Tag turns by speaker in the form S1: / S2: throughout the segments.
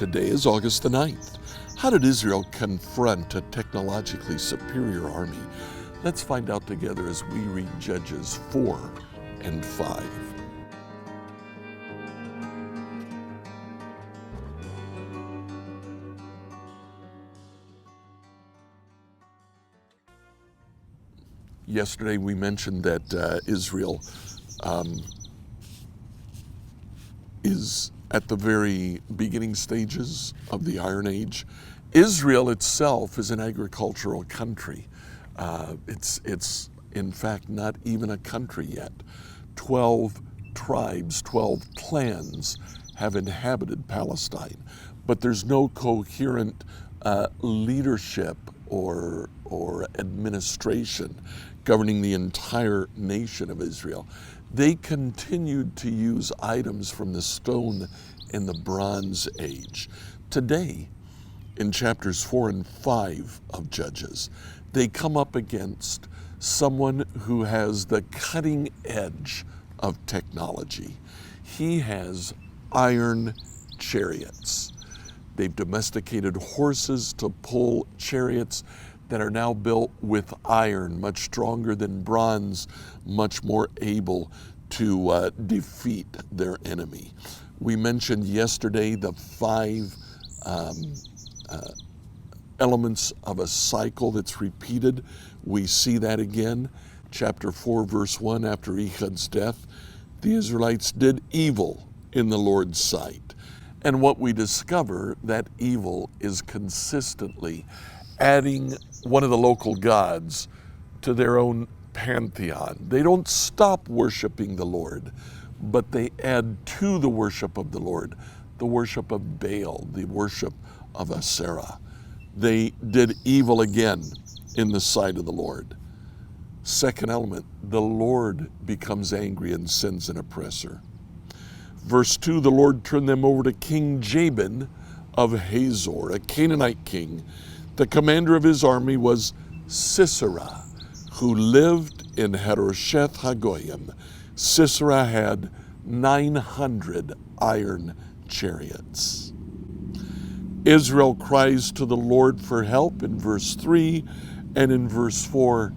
S1: Today is August the 9th. How did Israel confront a technologically superior army? Let's find out together as we read Judges 4 and 5. Yesterday we mentioned that Israel is at the very beginning stages of the Iron Age. Israel itself is an agricultural country. It's in fact not even a country yet. 12 tribes, 12 clans have inhabited Palestine, but there's no coherent leadership or administration governing the entire nation of Israel. They continued to use items from the Stone and the Bronze Age. Today, in chapters 4 and 5 of Judges, they come up against someone who has the cutting edge of technology. He has iron chariots. They've domesticated horses to pull chariots that are now built with iron, much stronger than bronze, much more able to defeat their enemy. We mentioned yesterday the 5 elements of a cycle that's repeated. We see that again. Chapter 4, verse 1, after Ehud's death, the Israelites did evil in the Lord's sight. And what we discover, that evil is consistently adding one of the local gods to their own pantheon. They don't stop worshiping the Lord, but they add to the worship of the Lord the worship of Baal, the worship of Asherah. They did evil again in the sight of the Lord. Second element, the Lord becomes angry and sends an oppressor. Verse 2, the Lord turned them over to King Jabin of Hazor, a Canaanite king. The commander of his army was Sisera, who lived in Harosheth Hagoyim. Sisera had 900 iron chariots. Israel cries to the Lord for help in verse 3, and in verse 4,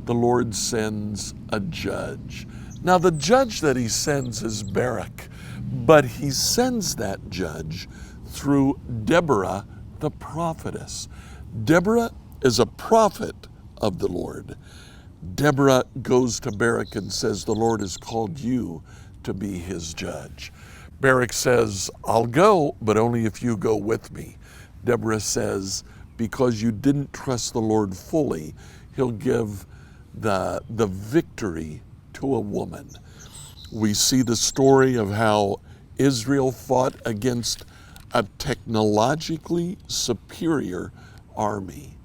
S1: the Lord sends a judge. Now the judge that he sends is Barak, but he sends that judge through Deborah the prophetess. Deborah is a prophet of the Lord. Deborah goes to Barak and says, the Lord has called you to be his judge. Barak says, I'll go, but only if you go with me. Deborah says, because you didn't trust the Lord fully, he'll give the victory to a woman. We see the story of how Israel fought against a technologically superior army.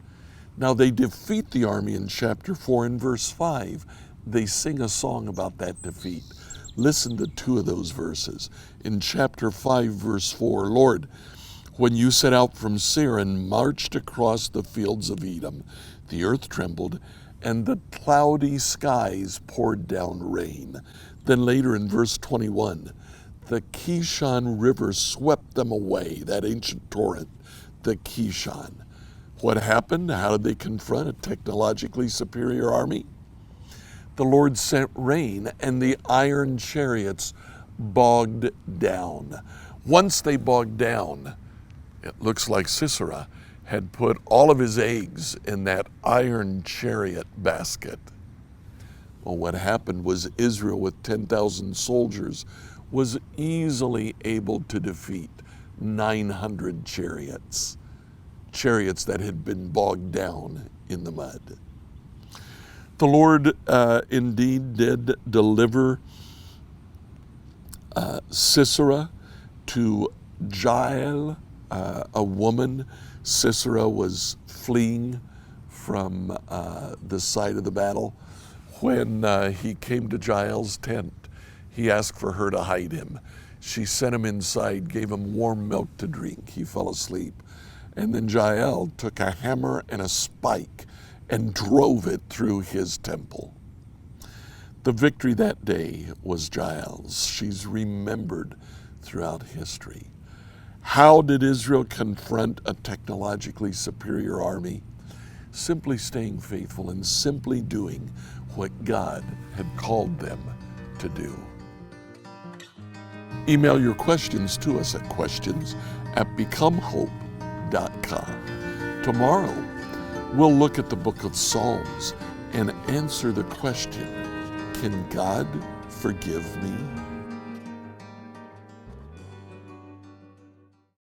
S1: Now they defeat the army in chapter 4 and verse 5. They sing a song about that defeat. Listen to 2 of those verses. In chapter 5, verse 4, Lord, when you set out from Seir and marched across the fields of Edom, the earth trembled and the cloudy skies poured down rain. Then later in verse 21, the Kishon River swept them away, that ancient torrent, the Kishon. What happened? How did they confront a technologically superior army? The Lord sent rain and the iron chariots bogged down. Once they bogged down, it looks like Sisera had put all of his eggs in that iron chariot basket. Well, what happened was Israel with 10,000 soldiers was easily able to defeat 900 chariots that had been bogged down in the mud. The Lord indeed did deliver Sisera to Jael, a woman. Sisera was fleeing from the site of the battle. When he came to Jael's tent, he asked for her to hide him. She sent him inside, gave him warm milk to drink. He fell asleep. And then Jael took a hammer and a spike and drove it through his temple. The victory that day was Jael's. She's remembered throughout history. How did Israel confront a technologically superior army? Simply staying faithful and simply doing what God had called them to do. Email your questions to us at questions@becomehope.com. Tomorrow, we'll look at the book of Psalms and answer the question, can God forgive me?